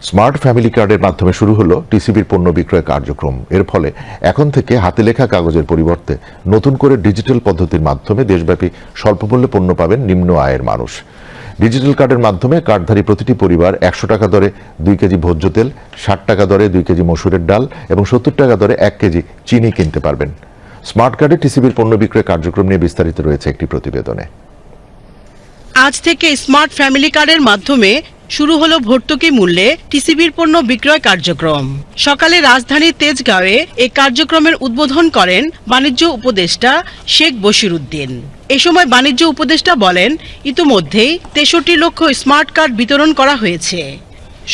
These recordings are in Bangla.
স্মার্ট ফ্যামিলি কার্ডের মাধ্যমে শুরু হলো টিসিবির পণ্য বিক্রয় কার্যক্রম। এর ফলে এখন থেকে হাতে লেখা কাগজের পরিবর্তে নতুন করে ডিজিটাল পদ্ধতির মাধ্যমে দেশব্যাপী স্বল্পমূল্যে পণ্য পাবেন নিম্ন আয়ের মানুষ। ডিজিটাল কার্ডের মাধ্যমে কার্ডধারী প্রতিটি পরিবার 100 টাকা দরে 2 কেজি ভোজ্য তেল, 60 টাকা দরে 2 কেজি মসুরের ডাল এবং 70 টাকা দরে 1 কেজি চিনি কিনতে পারবেন। স্মার্ট কার্ডে টিসিবির পণ্য বিক্রয় কার্যক্রম নিয়ে বিস্তারিত রয়েছে একটি প্রতিবেদনে। আজ থেকে স্মার্ট ফ্যামিলি কার্ডের মাধ্যমে শুরু হলো ভর্তুকি মূল্যে টিসিবির পণ্য বিক্রয় কার্যক্রম। সকালে রাজধানীর তেজগাঁওয়ে এই কার্যক্রমের উদ্বোধন করেন বাণিজ্য উপদেষ্টা শেখ বশিরউদ্দিন। এ সময় বাণিজ্য উপদেষ্টা বলেন, ইতিমধ্যেই 63 লক্ষ স্মার্ট কার্ড বিতরণ করা হয়েছে।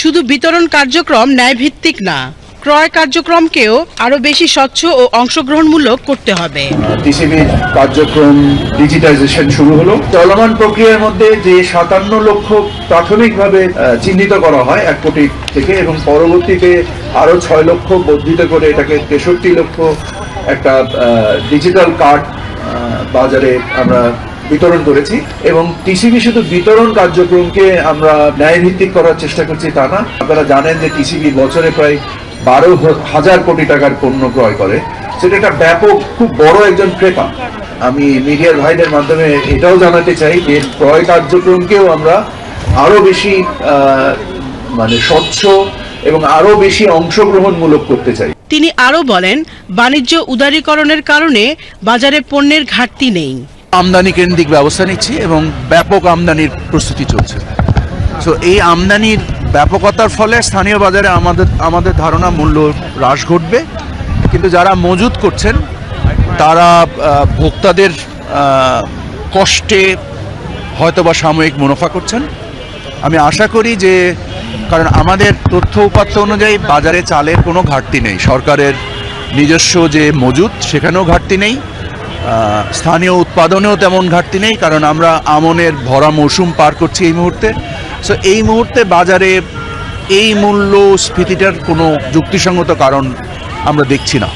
শুধু বিতরণ কার্যক্রম ন্যায়ভিত্তিক না, ক্রয় কার্যক্রমকেও আরো বেশি স্বচ্ছ ও অংশগ্রহণমূলক করতে হবে। টিসিবির কার্যক্রম ডিজিটাইজেশন শুরু হলো। চলমান প্রক্রিয়ার মধ্যে যে 57 লক্ষ প্রাথমিকভাবে চিহ্নিত করা হয় 1 কোটি থেকে, এবং পরবর্তীতে আরো 6 লক্ষ বর্ধিত করে এটাকে 63 লক্ষ একটা ডিজিটাল কার্ড বাজারে আমরা বিতরণ করেছি। এবং টিসিবি শুধু বিতরণ কার্যক্রমকে আমরা ন্যায়ভিত্তিক করার চেষ্টা করছি তা না। আপনারা জানেন যে টিসিবি বছরে প্রায় 12,000 কোটি টাকার পণ্য ক্রয় করে। সেটা একটা ব্যাপক, খুব বড় একজন ক্রেতা। আমি মিডিয়ার ভাইদের মাধ্যমে এটাও জানাতে চাই যে ক্রয় কার্যক্রমকেও আমরা আরো বেশি স্বচ্ছ এবং আরো বেশি অংশগ্রহণমূলক করতে চাই। তিনি আরো বলেন, বাণিজ্য উদারীকরণের কারণে বাজারে পণ্যের ঘাটতি নেই। আমদানি কেন্দ্রিক ব্যবস্থা নিচ্ছি এবং ব্যাপক আমদানির প্রস্তুতি চলছে। সো এই আমদানির ব্যাপকতার ফলে স্থানীয় বাজারে আমাদের ধারণা মূল্য হ্রাস ঘটবে, কিন্তু যারা মজুত করছেন তারা ভোক্তাদের কষ্টে হয়তোবা সাময়িক মুনাফা করছেন। আমি আশা করি যে, কারণ আমাদের তথ্য উপাত্ত অনুযায়ী বাজারে চালের কোনো ঘাটতি নেই, সরকারের নিজস্ব যে মজুত সেখানেও ঘাটতি নেই, স্থানীয় উৎপাদনেও তেমন ঘাটতি নেই, কারণ আমরা আমনের ভরা মৌসুম পার করছি এই মুহূর্তে। সো এই মুহূর্তে বাজারে এই মূল্যস্ফীতিটার কোনো যুক্তিসঙ্গত কারণ আমরা দেখছি না।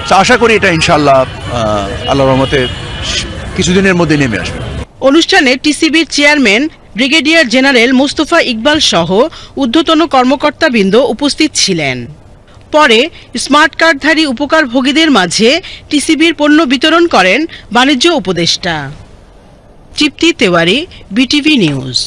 তো আশা করি এটা ইনশাআল্লাহ আল্লাহর রহমতে কিছুদিনের মধ্যে নেমে আসবে। অনুষ্ঠানে টিসিবির chairman brigadier general Mostafa Iqbal সহ ঊর্ধ্বতন কর্মকর্তাবৃন্দ উপস্থিত ছিলেন। পরে স্মার্ট কার্ডধারী উপকারভোগীদের মাঝে টিসিবির পণ্য বিতরণ করেন বাণিজ্য উপদেষ্টা। তৃপ্তি তেওয়ারি, বিটিভি নিউজ।